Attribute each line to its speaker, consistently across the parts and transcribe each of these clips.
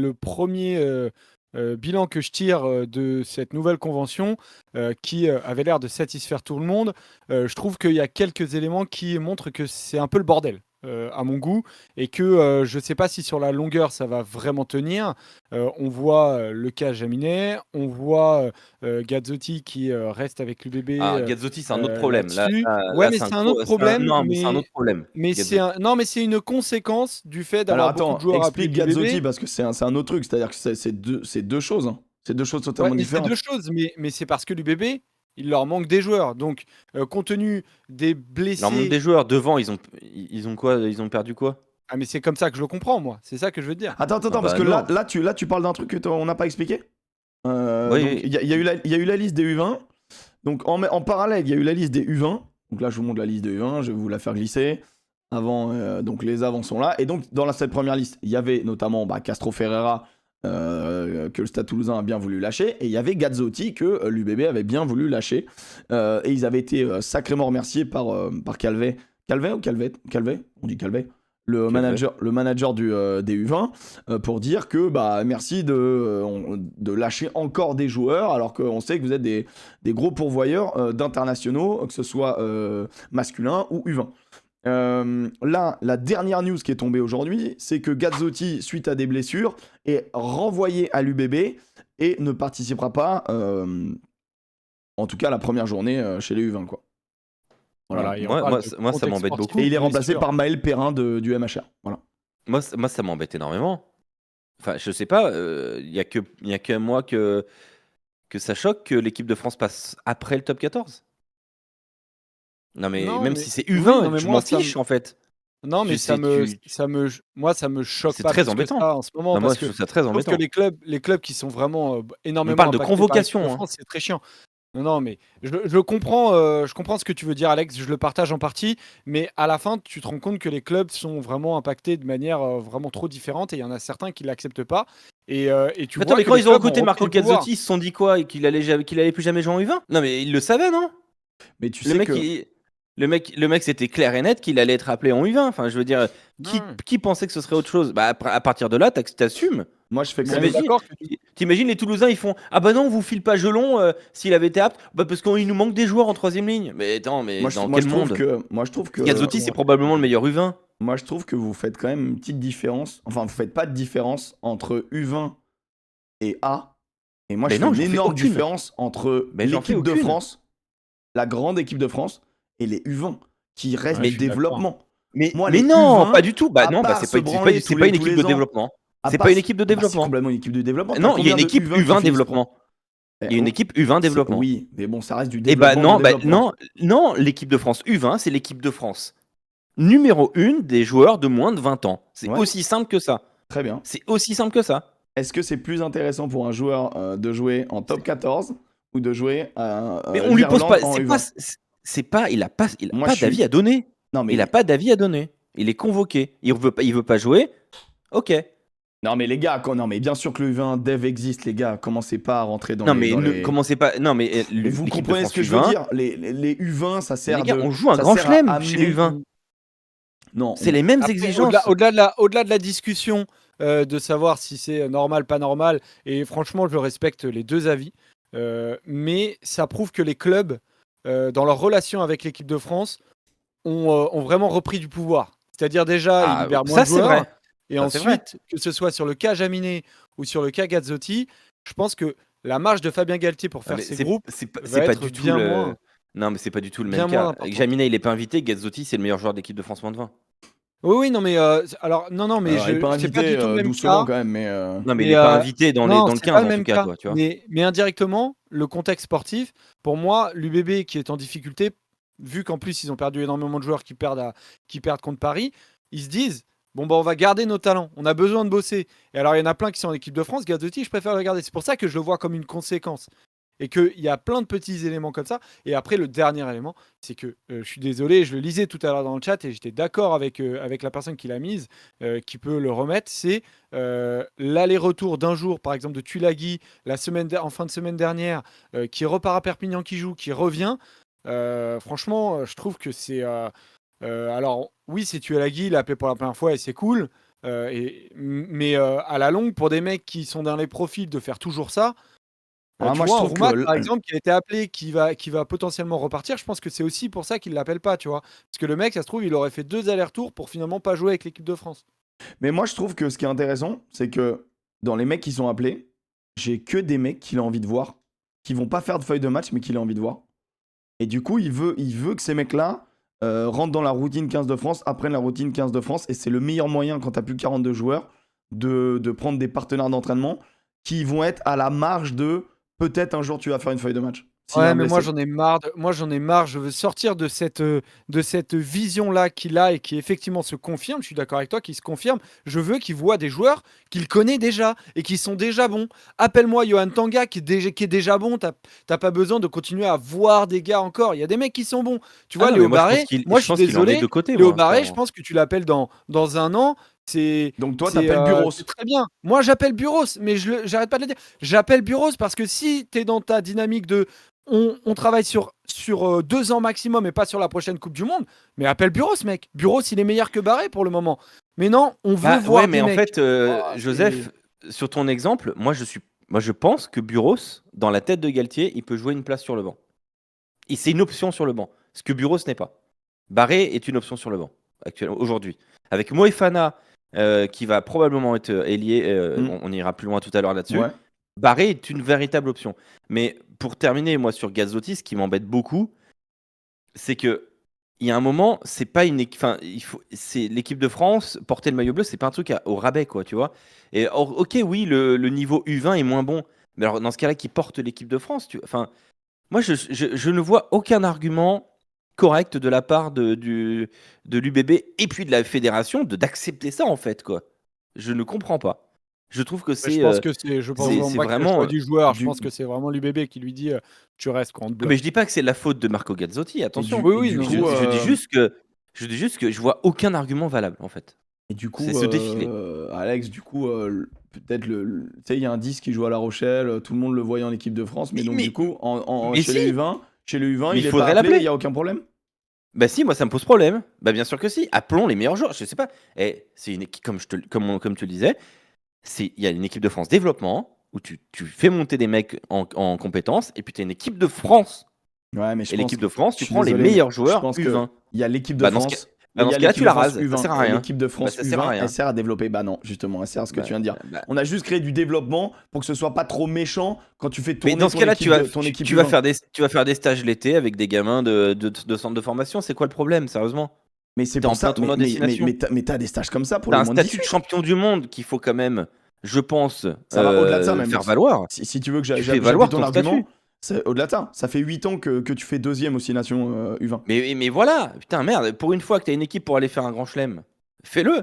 Speaker 1: le premier bilan que je tire de cette nouvelle convention qui avait l'air de satisfaire tout le monde. Je trouve qu'il y a quelques éléments qui montrent que c'est un peu le bordel. À mon goût, et que je ne sais pas si sur la longueur ça va vraiment tenir. On voit le cas Jaminet, on voit Gazzotti qui reste avec l'UBB
Speaker 2: Ah, Gazzotti, c'est un autre problème.
Speaker 1: là-dessus. Ouais, mais
Speaker 2: C'est un
Speaker 1: c'est un
Speaker 2: gros,
Speaker 1: autre problème,
Speaker 2: non, mais c'est un autre problème.
Speaker 1: mais
Speaker 2: Gazzotti.
Speaker 1: non, mais c'est une conséquence du fait
Speaker 3: Alors
Speaker 1: d'avoir beaucoup de
Speaker 3: attends,
Speaker 1: joueurs appelés
Speaker 3: explique Gazzotti
Speaker 1: l'UBB.
Speaker 3: parce que c'est un autre truc, c'est-à-dire que c'est deux choses, hein. C'est deux choses
Speaker 1: Ouais,
Speaker 3: totalement
Speaker 1: mais c'est deux
Speaker 3: différentes.
Speaker 1: choses, mais c'est parce que l'UBB, il leur manque des joueurs. Donc, compte tenu des
Speaker 2: Il leur manque
Speaker 1: blessés.
Speaker 2: des joueurs. Devant, ils ont quoi? Ils ont perdu quoi?
Speaker 1: Ah, mais c'est comme ça que je le comprends, moi. C'est ça que je veux te dire.
Speaker 3: Attends,
Speaker 2: Ah
Speaker 3: parce
Speaker 2: bah
Speaker 3: que
Speaker 2: non.
Speaker 3: là, tu parles d'un truc que on n'a pas expliqué. Donc,
Speaker 2: Oui,
Speaker 3: il y a eu la liste des U20. Donc, en parallèle, il y a eu la liste des U20. Donc là, je vous montre la liste des U20. Je vais vous la faire glisser. Avant, donc les avants sont là. Et donc, dans cette première liste, il y avait notamment Castro Ferreira, que le Stade Toulousain a bien voulu lâcher. Et il y avait Gazzotti, que l'UBB avait bien voulu lâcher. Et ils avaient été sacrément remerciés par Calvet. Calvet ou Calvet? Calvet? On dit Calvet. Le manager des U20 pour dire que merci de lâcher encore des joueurs alors qu'on sait que vous êtes des gros pourvoyeurs d'internationaux, que ce soit masculin ou U20. Là, la dernière news qui est tombée aujourd'hui, c'est que Gazzotti, suite à des blessures, est renvoyé à l'UBB et ne participera pas, en tout cas, à la première journée chez les U20, quoi. Voilà.
Speaker 1: Et on
Speaker 2: moi,
Speaker 1: parle
Speaker 2: moi,
Speaker 1: de
Speaker 2: moi, ça
Speaker 1: contexte
Speaker 2: m'embête
Speaker 1: sportif,
Speaker 2: beaucoup.
Speaker 3: Et il est
Speaker 1: de
Speaker 3: remplacé
Speaker 1: blessure.
Speaker 3: par Maël Perrin du MHR. Voilà.
Speaker 2: Moi, ça m'embête énormément. Enfin, je sais pas, il y a que moi que ça choque que l'équipe de France passe après le top 14. Non, mais
Speaker 1: Non,
Speaker 2: même
Speaker 1: mais
Speaker 2: si c'est
Speaker 1: oui, non,
Speaker 2: U20,
Speaker 1: mais
Speaker 2: je
Speaker 1: moi,
Speaker 2: m'en
Speaker 1: ça me.
Speaker 2: fiche en fait.
Speaker 1: Non, mais
Speaker 2: Tu sais,
Speaker 1: moi, ça me choque
Speaker 2: c'est
Speaker 1: pas
Speaker 2: très
Speaker 1: plus que
Speaker 2: embêtant.
Speaker 1: ça en ce moment
Speaker 2: Non, moi,
Speaker 1: parce
Speaker 2: je
Speaker 1: que
Speaker 2: trouve ça très
Speaker 1: je trouve que
Speaker 2: embêtant.
Speaker 1: les clubs qui sont vraiment
Speaker 2: On
Speaker 1: énormément
Speaker 2: parle de
Speaker 1: impactés par l'équipe de
Speaker 2: convocation, hein.
Speaker 1: France, c'est très chiant. Non, mais je comprends ce que tu veux dire, Alex. Je le partage en partie, mais à la fin, tu te rends compte que les clubs sont vraiment impactés de manière vraiment trop différente, et il y en a certains qui l'acceptent pas. Et tu
Speaker 2: Attends,
Speaker 1: vois
Speaker 2: mais
Speaker 1: que
Speaker 2: quand
Speaker 1: les
Speaker 2: ils ont
Speaker 1: clubs ont
Speaker 2: recruté
Speaker 1: repris
Speaker 2: Marco
Speaker 1: le pouvoir.
Speaker 2: Gazzotti, ils se sont dit quoi? Qu'il allait plus jamais jouer en U20? Non, mais ils le savaient, non?
Speaker 3: Mais tu
Speaker 2: Le
Speaker 3: sais
Speaker 2: mec,
Speaker 3: que.
Speaker 2: le mec, c'était clair et net qu'il allait être appelé en U20. Enfin, je veux dire,
Speaker 1: Non.
Speaker 2: qui pensait que ce serait autre chose? Bah, à partir de là, t'assumes.
Speaker 3: Moi, je fais
Speaker 1: Mais
Speaker 3: quand
Speaker 1: on est
Speaker 3: même.
Speaker 1: d'accord que
Speaker 2: T'imagines les Toulousains, ils font ah bah non, on vous file pas Jelon s'il avait été apte. Bah parce qu'il nous manque des joueurs en troisième ligne. Mais attends, mais dans quel monde?
Speaker 3: Moi, je trouve que.
Speaker 2: Gazzotti, c'est probablement le meilleur U20.
Speaker 3: Moi, je trouve que vous faites quand même une petite différence. Enfin, vous faites pas de différence entre U20 et A. Et moi, je
Speaker 2: Mais
Speaker 3: fais
Speaker 2: non,
Speaker 3: une
Speaker 2: j'en fais
Speaker 3: énorme
Speaker 2: aucune.
Speaker 3: différence entre
Speaker 2: Mais j'en fais
Speaker 3: l'équipe de
Speaker 2: aucune.
Speaker 3: France, la grande équipe de France, et les U20, qui restent
Speaker 1: Ouais,
Speaker 3: du
Speaker 1: je suis d'accord.
Speaker 3: développement.
Speaker 2: Mais
Speaker 3: Moi,
Speaker 2: mais
Speaker 3: les
Speaker 2: non,
Speaker 3: U20,
Speaker 2: pas du tout. Bah
Speaker 3: à
Speaker 2: non, bah
Speaker 3: part se branler
Speaker 2: c'est pas une
Speaker 3: tous
Speaker 2: équipe de
Speaker 3: les ans,
Speaker 2: développement.
Speaker 3: à
Speaker 2: C'est
Speaker 3: part
Speaker 2: pas une équipe de
Speaker 3: c'est
Speaker 2: développement.
Speaker 3: complètement une équipe de développement. T'as
Speaker 2: Non, il y a
Speaker 3: combien
Speaker 2: une
Speaker 3: de
Speaker 2: équipe
Speaker 3: U20 qui
Speaker 2: U20
Speaker 3: finissent pro?
Speaker 2: développement. Il y a une équipe U20 développement.
Speaker 3: Oui, mais bon, ça reste du
Speaker 2: Et bah
Speaker 3: développement,
Speaker 2: non,
Speaker 3: non développement.
Speaker 2: non, l'équipe de France U20, c'est l'équipe de France numéro 1 des joueurs de moins de 20 ans. C'est
Speaker 3: Ouais,
Speaker 2: aussi simple que ça.
Speaker 3: très bien.
Speaker 2: C'est aussi simple que ça.
Speaker 3: Est-ce que c'est plus intéressant pour un joueur de jouer en top 14 ou de jouer à
Speaker 2: Mais on lui pose pas.
Speaker 3: l'Irlande en U20?
Speaker 2: Il a
Speaker 3: Moi,
Speaker 2: pas
Speaker 3: je suis.
Speaker 2: d'avis à donner.
Speaker 3: Non,
Speaker 2: Il a
Speaker 3: mais
Speaker 2: pas d'avis à donner. Il est convoqué. Il veut pas jouer. Ok.
Speaker 3: Non mais les gars, non mais bien sûr que le U20 dev existe les gars, commencez pas à rentrer dans
Speaker 2: Non,
Speaker 3: les
Speaker 2: mais
Speaker 3: dans
Speaker 2: ne
Speaker 3: les.
Speaker 2: commencez pas. Non, mais
Speaker 3: Mais vous
Speaker 2: l'équipe de
Speaker 3: comprenez ce
Speaker 2: France
Speaker 3: que je veux
Speaker 2: U20.
Speaker 3: dire, les U20 ça
Speaker 2: Mais les
Speaker 3: sert
Speaker 2: gars,
Speaker 3: de
Speaker 2: on joue un
Speaker 3: ça
Speaker 2: grand
Speaker 3: sert à
Speaker 2: chelem chez les
Speaker 3: amener.
Speaker 2: U20.
Speaker 3: Non,
Speaker 2: C'est les mêmes
Speaker 1: Après,
Speaker 2: exigences.
Speaker 1: au-delà de la discussion de savoir si c'est normal, pas normal, et franchement, je respecte les deux avis, mais ça prouve que les clubs, dans leur relation avec l'équipe de France, ont vraiment repris du pouvoir. C'est-à-dire déjà, ils
Speaker 2: Ah,
Speaker 1: libèrent moins
Speaker 2: ça
Speaker 1: de
Speaker 2: c'est
Speaker 1: joueurs,
Speaker 2: vrai.
Speaker 1: et
Speaker 2: Ça c'est vrai.
Speaker 1: ensuite, que ce soit sur le cas Jaminet ou sur le cas Gazzotti, je pense que la marge de Fabien Galtier pour
Speaker 2: Ah,
Speaker 1: faire
Speaker 2: mais
Speaker 1: ses groupes
Speaker 2: c'est
Speaker 1: va
Speaker 2: pas
Speaker 1: être
Speaker 2: du tout le. Non, mais c'est pas du tout le même
Speaker 1: bien moins
Speaker 2: cas.
Speaker 1: importante.
Speaker 2: Jaminet, il est pas invité. Gazzotti, c'est le meilleur joueur d'équipe de France moins de 20.
Speaker 1: Oui, oui, non, mais alors, non, mais
Speaker 3: Alors il est pas
Speaker 1: c'est pas
Speaker 3: invité
Speaker 1: du tout le même
Speaker 3: doucement
Speaker 1: cas.
Speaker 3: quand même mais
Speaker 2: Non, mais il
Speaker 1: Mais
Speaker 2: est pas invité
Speaker 1: non,
Speaker 2: dans le
Speaker 1: c'est pas
Speaker 2: 15
Speaker 1: le
Speaker 2: en tout
Speaker 1: même
Speaker 2: cas,
Speaker 1: cas.
Speaker 2: quoi, tu vois.
Speaker 1: Mais indirectement, le contexte sportif, pour moi, l'UBB qui est en difficulté, vu qu'en plus ils ont perdu énormément de joueurs qui perdent contre Paris, ils se disent bon, bah, on va garder nos talents, on a besoin de bosser. Et alors, il y en a plein qui sont en équipe de France, Gazzotti, je préfère le garder. C'est pour ça que je le vois comme une conséquence. Et qu'il y a plein de petits éléments comme ça. Et après, le dernier élément, c'est que je suis désolé, je le lisais tout à l'heure dans le chat et j'étais d'accord avec la personne qui l'a mise, qui peut le remettre. C'est l'aller-retour d'un jour, par exemple, de Tulagi en fin de semaine dernière, qui repart à Perpignan, qui joue, qui revient. Franchement, je trouve que c'est. Alors, oui, c'est Tulagi, il l'a appelé pour la première fois et c'est cool. Mais à la longue, pour des mecs qui sont dans les profils de faire toujours ça, tu
Speaker 3: moi, je
Speaker 1: vois, un
Speaker 3: trouve
Speaker 1: Roumac,
Speaker 3: que
Speaker 1: par exemple, qui a été appelé, qui va potentiellement repartir, je pense que c'est aussi pour ça qu'il l'appelle pas, tu vois. Parce que le mec, ça se trouve, il aurait fait 2 allers-retours pour finalement pas jouer avec l'équipe de France.
Speaker 3: Mais moi, je trouve que ce qui est intéressant, c'est que dans les mecs qui sont appelés, j'ai que des mecs qu'il a envie de voir, qui vont pas faire de feuille de match, mais qu'il a envie de voir. Et du coup, il veut que ces mecs-là rentrent dans la routine 15 de France, apprennent la routine 15 de France. Et c'est le meilleur moyen, quand tu n'as plus que 42 joueurs, de prendre des partenaires d'entraînement qui vont être à la marge de peut-être un jour tu vas faire une feuille de match. S'il y a
Speaker 1: Ouais,
Speaker 3: un
Speaker 1: mais moi
Speaker 3: blessé.
Speaker 1: j'en ai marre. Je veux sortir de cette vision-là qu'il a et qui effectivement se confirme. Je suis d'accord avec toi, qui se confirme. Je veux qu'il voit des joueurs qu'il connaît déjà et qui sont déjà bons. Appelle-moi Johan Tanga qui est déjà bon. T'as pas besoin de continuer à voir des gars encore. Il y a des mecs qui sont bons. Tu vois,
Speaker 2: Ah non, mais
Speaker 1: Léo
Speaker 2: moi, je pense
Speaker 1: Barré,
Speaker 2: qu'il
Speaker 1: moi
Speaker 2: je
Speaker 1: je suis
Speaker 2: pense qu'il en est
Speaker 1: désolé.
Speaker 2: de côté,
Speaker 1: Léo
Speaker 2: moi,
Speaker 1: Barré, je
Speaker 2: clairement.
Speaker 1: pense que tu l'appelles dans un an.
Speaker 3: Donc toi,
Speaker 1: C'est
Speaker 3: t'appelles Buros.
Speaker 1: c'est très bien. Moi, j'appelle Buros, mais j'arrête pas de le dire. J'appelle Buros parce que si tu es dans ta dynamique de on travaille sur 2 ans maximum et pas sur la prochaine Coupe du Monde, mais appelle Buros, mec. Buros, il est meilleur que Barré pour le moment. Mais non, on veut
Speaker 2: Bah,
Speaker 1: voir
Speaker 2: ouais,
Speaker 1: des
Speaker 2: mais en
Speaker 1: mecs.
Speaker 2: fait,
Speaker 1: Oh,
Speaker 2: Joseph, sur ton exemple, moi, je pense que Buros, dans la tête de Galtier, il peut jouer une place sur le banc. Et c'est une option sur le banc, ce que Buros n'est pas. Barré est une option sur le banc, actuellement, aujourd'hui. Avec Moefana, qui va probablement être ailier, on ira plus loin tout à l'heure là-dessus.
Speaker 3: Ouais.
Speaker 2: Barré est une véritable option. Mais pour terminer, moi, sur Gazzotti, ce qui m'embête beaucoup, c'est que il y a un moment, c'est pas une enfin, c'est l'équipe de France, porter le maillot bleu, c'est pas un truc au rabais, quoi, tu vois. Et ok, oui, le niveau U20 est moins bon, mais alors dans ce cas-là, qui porte l'équipe de France, enfin, moi, je ne vois aucun argument correct de la part de l'UBB et puis de la fédération d'accepter ça, en fait, quoi. Je ne comprends pas. Je trouve que
Speaker 1: je pense que je pense
Speaker 2: c'est
Speaker 1: vraiment pas que c'est le
Speaker 2: vraiment
Speaker 1: choix du joueur. Je
Speaker 3: du-
Speaker 1: pense que c'est vraiment l'UBB qui lui dit tu restes quand on te
Speaker 2: mais
Speaker 1: bloque.
Speaker 2: je dis pas que c'est de la faute de Marco Gazzotti, attention.
Speaker 1: Oui, oui,
Speaker 3: du
Speaker 1: non,
Speaker 2: Je,
Speaker 3: coup,
Speaker 2: je dis juste que je vois aucun argument valable, en fait.
Speaker 3: Et du coup,
Speaker 2: C'est ce défilé.
Speaker 3: Alex, du coup, peut-être tu sais, il y a un 10 qui joue à La Rochelle, tout le monde le voyait en équipe de France, mais donc
Speaker 2: Mais-
Speaker 3: du coup,
Speaker 2: mais
Speaker 3: chez
Speaker 2: si.
Speaker 3: les U20,
Speaker 2: Mais
Speaker 3: il
Speaker 2: il
Speaker 3: est pas
Speaker 2: faudrait
Speaker 3: appelé,
Speaker 2: l'appeler.
Speaker 3: il y a aucun problème.
Speaker 2: Bah si, moi ça me pose problème. Bah bien sûr que si. Appelons les meilleurs joueurs. Je sais pas. Et c'est une équipe comme tu le disais. Il y a une équipe de France développement où tu fais monter des mecs en compétences et puis tu as une équipe de France.
Speaker 3: Ouais, mais je
Speaker 2: Et
Speaker 3: pense
Speaker 2: l'équipe
Speaker 3: que,
Speaker 2: de France,
Speaker 3: je
Speaker 2: tu
Speaker 3: suis
Speaker 2: prends les
Speaker 3: désolé, mais
Speaker 2: meilleurs
Speaker 3: je
Speaker 2: joueurs
Speaker 3: pense que
Speaker 2: U20.
Speaker 3: il y a l'équipe de
Speaker 2: Bah dans ce cas,
Speaker 3: France.
Speaker 2: bah,
Speaker 3: Il
Speaker 2: dans
Speaker 3: y
Speaker 2: ce
Speaker 3: a
Speaker 2: cas-là,
Speaker 3: l'équipe
Speaker 2: tu
Speaker 3: de
Speaker 2: la
Speaker 3: France
Speaker 2: rases.
Speaker 3: U20
Speaker 2: Ça sert à
Speaker 3: et
Speaker 2: rien.
Speaker 3: l'équipe de France
Speaker 2: ça sert à
Speaker 3: U20,
Speaker 2: rien.
Speaker 3: elle sert à développer. Bah non, justement, elle sert à ce que tu viens de dire.
Speaker 2: Bah,
Speaker 3: On a juste créé du développement pour que ce soit pas trop méchant quand tu fais
Speaker 2: mais
Speaker 3: tourner
Speaker 2: dans ce
Speaker 3: ton
Speaker 2: cas-là,
Speaker 3: équipe, ton équipe
Speaker 2: tu vas
Speaker 3: U20.
Speaker 2: tu vas faire des stages l'été avec des gamins de centre de formation. C'est quoi le problème, sérieusement?
Speaker 3: Mais c'est
Speaker 2: T'es
Speaker 3: pour
Speaker 2: en plein
Speaker 3: ça,
Speaker 2: tournoi destination.
Speaker 3: mais t'as des stages comme ça pour
Speaker 2: T'as
Speaker 3: les
Speaker 2: un
Speaker 3: moins de
Speaker 2: statut de
Speaker 3: 18.
Speaker 2: champion du monde qu'il faut quand même, je pense,
Speaker 3: Ça va au-delà de ça même.
Speaker 2: faire valoir.
Speaker 3: Si tu veux que
Speaker 2: Tu fais
Speaker 3: j'appuie
Speaker 2: valoir
Speaker 3: ton
Speaker 2: ton
Speaker 3: argument,
Speaker 2: statut.
Speaker 3: c'est au-delà de ça. Ça fait 8 ans que tu fais deuxième aussi nation U20.
Speaker 2: Mais voilà, putain, merde, pour une fois que t'as une équipe pour aller faire un grand chelem, fais-le.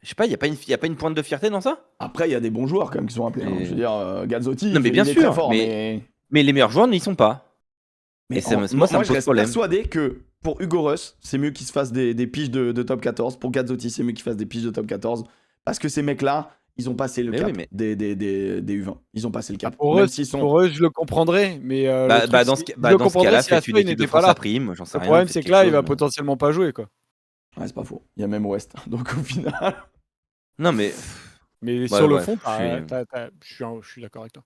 Speaker 2: Je sais pas, y a pas une pointe de fierté dans ça?
Speaker 3: Après, il y a des bons joueurs quand même qui sont appelés. Hein. Je veux dire, Gazzotti,
Speaker 2: Non, mais bien
Speaker 3: il est très
Speaker 2: sûr,
Speaker 3: fort,
Speaker 2: mais les meilleurs joueurs n'y sont pas. Et moi, ça
Speaker 3: moi,
Speaker 2: me
Speaker 3: je
Speaker 2: pose
Speaker 3: reste
Speaker 2: problème.
Speaker 3: persuadé que pour Hugo Russ, c'est mieux qu'il se fasse des piges de top 14. Pour Gazzotti, c'est mieux qu'il fasse des piges de top 14. Parce que ces mecs-là, ils ont passé le
Speaker 2: Mais
Speaker 3: cap
Speaker 2: oui, mais-
Speaker 3: des U20. Ils ont passé le cap.
Speaker 1: Pour
Speaker 3: Même
Speaker 1: eux,
Speaker 3: s'ils sont.
Speaker 1: pour eux, je le comprendrais, mais
Speaker 2: Bah,
Speaker 1: le truc,
Speaker 2: bah, dans ce,
Speaker 1: je
Speaker 2: bah,
Speaker 1: le
Speaker 2: dans ce
Speaker 1: comprendrais
Speaker 2: cas-là,
Speaker 1: si
Speaker 2: faites une
Speaker 1: Aston
Speaker 2: équipe de
Speaker 1: n'était pas
Speaker 2: France
Speaker 1: là.
Speaker 2: à prime, j'en sais
Speaker 1: Le
Speaker 2: rien.
Speaker 1: problème,
Speaker 2: faites
Speaker 1: c'est que
Speaker 2: quelque
Speaker 1: là,
Speaker 2: chose,
Speaker 1: il va
Speaker 2: mais-
Speaker 1: potentiellement pas jouer, quoi.
Speaker 3: Ouais, c'est pas faux. Il y a même West. Donc au final.
Speaker 2: Non, mais.
Speaker 1: Mais
Speaker 2: Ouais,
Speaker 1: sur le
Speaker 2: ouais,
Speaker 1: fond,
Speaker 2: je
Speaker 1: je suis d'accord avec toi.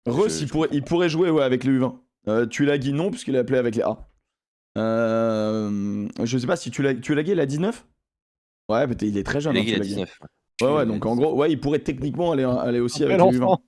Speaker 3: Russ,
Speaker 2: Je
Speaker 3: il pourrait jouer ouais, avec les U20. Tulagi, non, puisqu'il est appelé avec les A. Je sais pas si Tulagi, il a 19. Ouais, peut-être il est très jeune.
Speaker 2: Il
Speaker 3: Hein,
Speaker 2: a
Speaker 3: Tulagi.
Speaker 2: 19.
Speaker 3: Ouais, donc en gros, ouais, il pourrait techniquement aller aussi avec
Speaker 1: Quel
Speaker 3: les U20.
Speaker 1: enfant.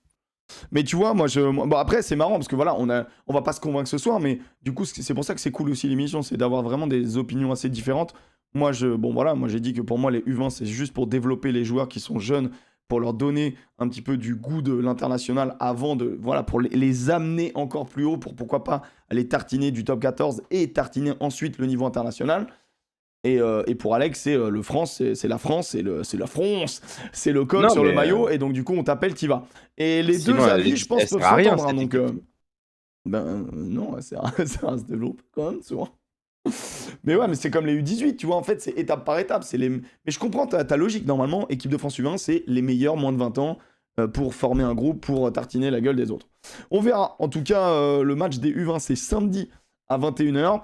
Speaker 3: Mais tu vois, bon, après, c'est marrant parce que voilà, on va pas se convaincre ce soir, mais du coup, c'est pour ça que c'est cool aussi l'émission, c'est d'avoir vraiment des opinions assez différentes. Moi, j'ai dit que pour moi, les U20, c'est juste pour développer les joueurs qui sont jeunes, pour leur donner un petit peu du goût de l'international avant pour les amener encore plus haut, pour pourquoi pas aller tartiner du top 14 et tartiner ensuite le niveau international. Et pour Alex, c'est le France, c'est la France, c'est la France, c'est le coq
Speaker 2: Non,
Speaker 3: sur le
Speaker 2: mais,
Speaker 3: maillot, et donc du coup on t'appelle, t'y vas. Et les
Speaker 2: sinon,
Speaker 3: deux
Speaker 2: elle
Speaker 3: avis, je pense,
Speaker 2: elle
Speaker 3: peuvent
Speaker 2: sert à rien,
Speaker 3: s'entendre. Hein,
Speaker 2: cette
Speaker 3: donc,
Speaker 2: équipe.
Speaker 3: non, ça se développe quand même souvent. Mais ouais, mais c'est comme les U18, tu vois, en fait, c'est étape par étape. Mais je comprends ta logique. Normalement, équipe de France U20, c'est les meilleurs moins de 20 ans pour former un groupe, pour tartiner la gueule des autres. On verra. En tout cas, le match des U20, c'est samedi à 21h.